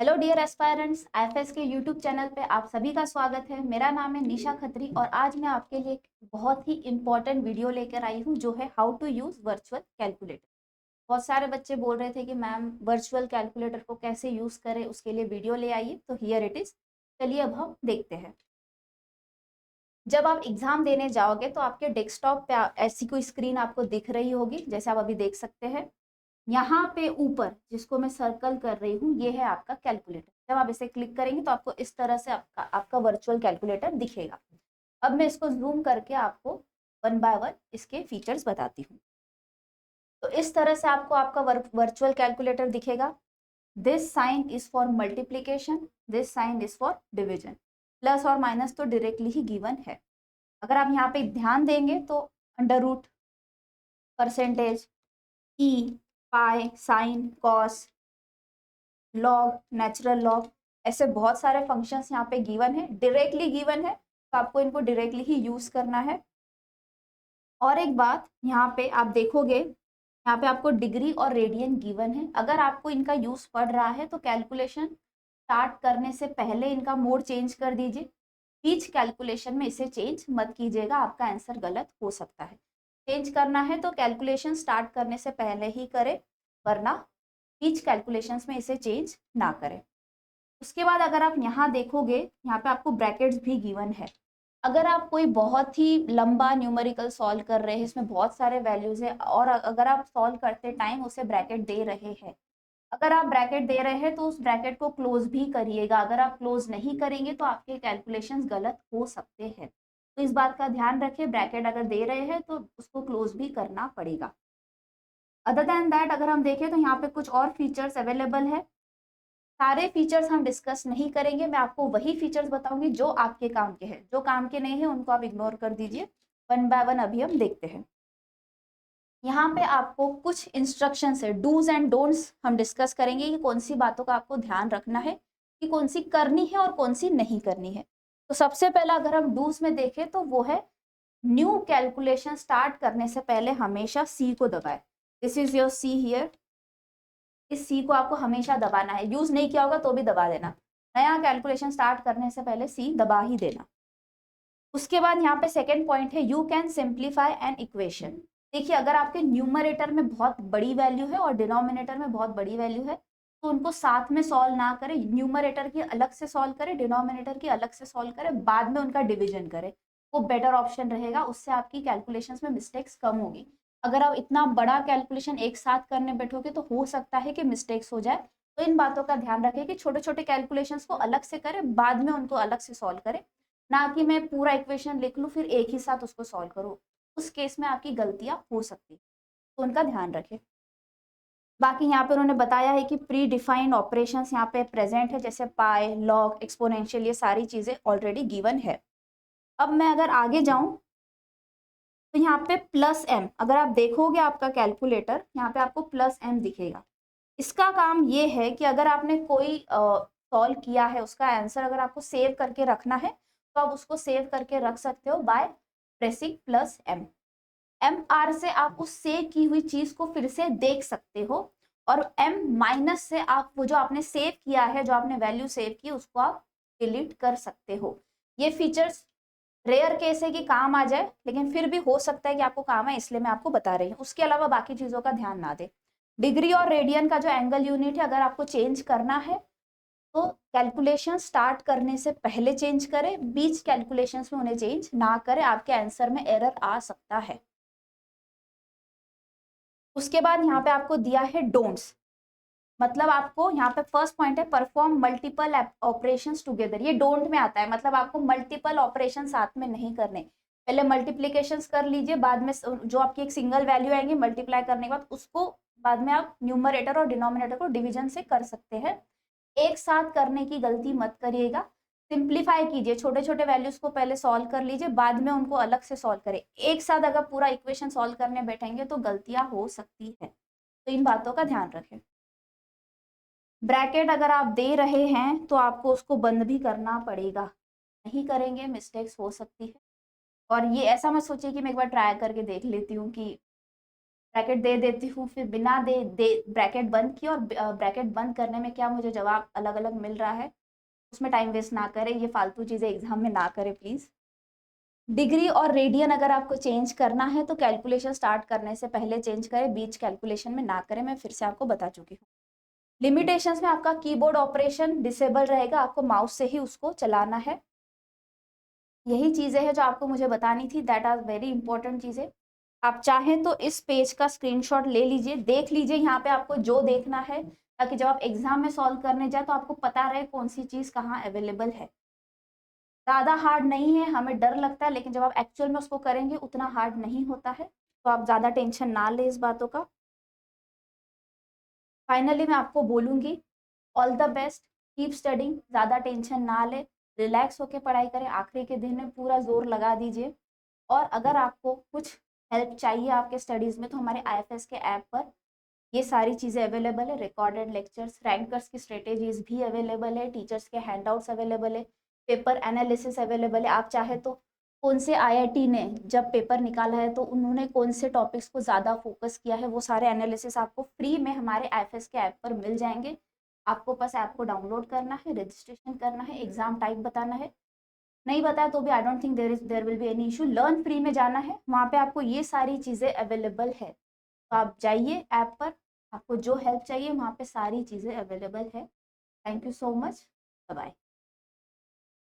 Hello dear aspirants, IFS के YouTube channel पे आप सभी का स्वागत है। मेरा नाम है निशा खत्री और आज मैं आपके लिए एक बहुत ही इम्पोर्टेंट वीडियो लेकर आई हूँ जो है how to use virtual calculator. बहुत सारे बच्चे बोल रहे थे कि मैम वर्चुअल कैलकुलेटर को कैसे यूज़ करें, उसके लिए वीडियो ले आइए। तो हियर इट इज़। चलिए अब हम देखते हैं। जब आप एग्जाम देने जाओगे तो आपके डेस्कटॉप पे ऐसी कोई स्क्रीन आपको दिख रही होगी, जैसे आप अभी देख सकते हैं। यहाँ पे ऊपर जिसको मैं सर्कल कर रही हूँ ये है आपका कैलकुलेटर। जब आप इसे क्लिक करेंगे तो आपको इस तरह से आपका वर्चुअल कैलकुलेटर दिखेगा। अब मैं इसको जूम करके आपको वन बाय वन इसके फीचर्स बताती हूँ। तो इस तरह से आपको आपका वर्चुअल कैलकुलेटर दिखेगा। This sign is for multiplication, this sign is for division. Plus और माइनस तो डायरेक्टली ही गिवन है। अगर आप यहाँ पे ध्यान देंगे तो under root, percentage, e, pi, sine, cos, log, natural log, ऐसे बहुत सारे फंक्शंस यहाँ पे गिवन है, डायरेक्टली गिवन है। तो आपको इनको डायरेक्टली ही यूज करना है। और एक बात यहाँ पे आप देखोगे, यहाँ पे आपको डिग्री और रेडियन गिवन है। अगर आपको इनका यूज पड़ रहा है तो कैलकुलेशन स्टार्ट करने से पहले इनका मोड चेंज कर दीजिए। बीच कैलकुलेशन में इसे चेंज मत कीजिएगा, आपका आंसर गलत हो सकता है। चेंज करना है तो कैलकुलेशन स्टार्ट करने से पहले ही करें, वरना बीच कैलकुलेशंस में इसे चेंज ना करें। उसके बाद अगर आप यहाँ देखोगे, यहाँ पे आपको ब्रैकेट्स भी गिवन है। अगर आप कोई बहुत ही लंबा न्यूमेरिकल सॉल्व कर रहे हैं, इसमें बहुत सारे वैल्यूज है और अगर आप सॉल्व करते टाइम उसे ब्रैकेट दे रहे हैं, अगर आप ब्रैकेट दे रहे हैं तो उस ब्रैकेट को क्लोज भी करिएगा। अगर आप क्लोज नहीं करेंगे तो आपके कैलकुलेशंस गलत हो सकते हैं। तो इस बात का ध्यान रखें, ब्रैकेट अगर दे रहे हैं तो उसको क्लोज भी करना पड़ेगा। अदर देन दैट अगर हम देखें तो यहाँ पे कुछ और फीचर्स अवेलेबल है। सारे फीचर्स हम डिस्कस नहीं करेंगे, मैं आपको वही फीचर्स बताऊंगी जो आपके काम के हैं। जो काम के नहीं है उनको आप इग्नोर कर दीजिए। वन बाय वन अभी हम देखते हैं। यहाँ पे आपको कुछ इंस्ट्रक्शंस है, डूज एंड डोंट्स हम डिस्कस करेंगे कि कौन सी बातों का आपको ध्यान रखना है, कि कौन सी करनी है और कौन सी नहीं करनी है। तो सबसे पहला अगर हम डूज में देखें तो वो है न्यू कैलकुलेशन स्टार्ट करने से पहले हमेशा सी को दबाए। This is your see here. इस सी को आपको हमेशा दबाना है, यूज नहीं किया होगा तो भी दबा देना। नया कैलकुलेशन स्टार्ट करने से पहले सी दबा ही देना। उसके बाद यहाँ पे सेकेंड पॉइंट है you can simplify an equation. देखिए, अगर आपके न्यूमरेटर में बहुत बड़ी वैल्यू है और डिनोमिनेटर में बहुत बड़ी वैल्यू है तो उनको साथ में सॉल्व ना करें। न्यूमरेटर की अलग से सॉल्व करें, डिनोमिनेटर की अलग से सॉल्व करें, बाद में उनका डिवीजन करें। वो बेटर ऑप्शन रहेगा, उससे आपकी कैलकुलेशंस में मिस्टेक्स कम होगी। अगर आप इतना बड़ा कैलकुलेशन एक साथ करने बैठोगे तो हो सकता है कि मिस्टेक्स हो जाए। तो इन बातों का ध्यान रखें कि छोटे छोटे कैलकुलेशंस को अलग से करें, बाद में उनको अलग से सॉल्व करें। ना कि मैं पूरा इक्वेशन लिख लूँ फिर एक ही साथ उसको सॉल्व करूँ। उस केस में आपकी गलतियां हो सकती है, तो उनका ध्यान रखें। बाकी यहाँ पे उन्होंने बताया है कि प्री डिफाइंड ऑपरेशंस यहाँ पे प्रेजेंट है, जैसे पाई, लॉग, एक्सपोनेंशियल, ये सारी चीजें ऑलरेडी गिवन है। अब मैं अगर आगे जाऊं तो यहाँ पे प्लस एम, अगर आप देखोगे आपका कैलकुलेटर यहाँ पे आपको प्लस एम दिखेगा। इसका काम ये है कि अगर आपने कोई सॉल्व किया है, उसका आंसर अगर आपको सेव करके रखना है तो आप उसको सेव करके रख सकते हो by pressing plus M. M R से आप उस सेव की हुई चीज को फिर से देख सकते हो, और एम माइनस से आप वो जो आपने सेव किया है, जो आपने वैल्यू सेव की, उसको आप डिलीट कर सकते हो। ये फीचर्स रेयर केस है कि काम आ जाए, लेकिन फिर भी हो सकता है कि आपको काम है, इसलिए मैं आपको बता रही हूँ। उसके अलावा बाकी चीजों का ध्यान ना दे। डिग्री और रेडियन का जो एंगल यूनिट है, अगर आपको चेंज करना है तो कैलकुलेशन स्टार्ट करने से पहले चेंज करें, बीच कैलकुलेशंस में उन्हें चेंज ना करें, आपके आंसर में एरर आ सकता है। उसके बाद यहाँ पे आपको दिया है डोंट्स। मतलब आपको यहाँ पे फर्स्ट पॉइंट है परफॉर्म मल्टीपल ऑपरेशंस टुगेदर, ये डोंट में आता है। मतलब आपको मल्टीपल ऑपरेशन साथ में नहीं करने। पहले मल्टीप्लीकेशंस कर लीजिए, बाद में जो आपकी एक सिंगल वैल्यू आएंगी मल्टीप्लाई करने के बाद उसको बाद में आप न्यूमरेटर और डिनोमिनेटर को डिवीजन से कर सकते हैं। एक साथ करने की गलती मत करिएगा। सिंप्लीफाई कीजिए, छोटे छोटे वैल्यूज को पहले सॉल्व कर लीजिए, बाद में उनको अलग से सॉल्व करें। एक साथ अगर पूरा इक्वेशन सॉल्व करने बैठेंगे तो गलतियां हो सकती है, तो इन बातों का ध्यान रखें। ब्रैकेट अगर आप दे रहे हैं तो आपको उसको बंद भी करना पड़ेगा, नहीं करेंगे मिस्टेक्स हो सकती है। और ये ऐसा मत सोचिए कि मैं एक बार ट्राई करके देख लेती हूँ कि ब्रैकेट दे देती हूँ, फिर बिना दे ब्रैकेट बंद किए और ब्रैकेट बंद करने में क्या मुझे जवाब अलग अलग मिल रहा है, उसमें टाइम वेस्ट ना करें, ये फालतू चीज़ें एग्जाम में ना करें प्लीज़। डिग्री और रेडियन अगर आपको चेंज करना है तो कैलकुलेशन स्टार्ट करने से पहले चेंज करें, बीच कैलकुलेशन में ना करें, मैं फिर से आपको बता चुकी हूँ। लिमिटेशंस में आपका कीबोर्ड ऑपरेशन डिसेबल रहेगा, आपको माउस से ही उसको चलाना है। यही चीज़ें हैं जो आपको मुझे बतानी थी, दैट आर वेरी इंपॉर्टेंट चीज़ें। आप चाहें तो इस पेज का स्क्रीनशॉट ले लीजिए, देख लीजिए यहाँ पे आपको जो देखना है, ताकि जब आप एग्जाम में सॉल्व करने जाए तो आपको पता रहे कौन सी चीज़ कहाँ अवेलेबल है। ज़्यादा हार्ड नहीं है, हमें डर लगता है, लेकिन जब आप एक्चुअल में उसको करेंगे उतना हार्ड नहीं होता है, तो आप ज़्यादा टेंशन ना लें इस बातों का। फाइनली मैं आपको बोलूँगी, all the best, keep studying, ज़्यादा टेंशन ना लें, रिलैक्स होकर पढ़ाई करें, आखिरी के दिन में पूरा जोर लगा दीजिए। और अगर आपको कुछ हेल्प चाहिए आपके स्टडीज़ में तो हमारे आईएफएस के ऐप पर ये सारी चीज़ें अवेलेबल है, रिकॉर्डेड लेक्चर्स, रैंकर्स की स्ट्रेटेजीज भी अवेलेबल है, टीचर्स के हैंडआउट्स अवेलेबल है, पेपर एनालिसिस अवेलेबल है। आप चाहे तो कौन से आईआईटी ने जब पेपर निकाला है तो उन्होंने कौन से टॉपिक्स को ज़्यादा फोकस किया है, वो सारे एनालिसिस आपको फ्री में हमारे आईएफएस के ऐप पर मिल जाएंगे। आपको बस ऐप को डाउनलोड करना है, रजिस्ट्रेशन करना है, एग्जाम टाइप बताना है, नहीं बताया तो भी I don't think there will be any issue. Learn free में जाना है, वहाँ पे आपको ये सारी चीज़ें अवेलेबल है, तो आप जाइए ऐप पर, आपको जो हेल्प चाहिए वहाँ पे सारी चीज़ें अवेलेबल है। Thank you so much, bye bye.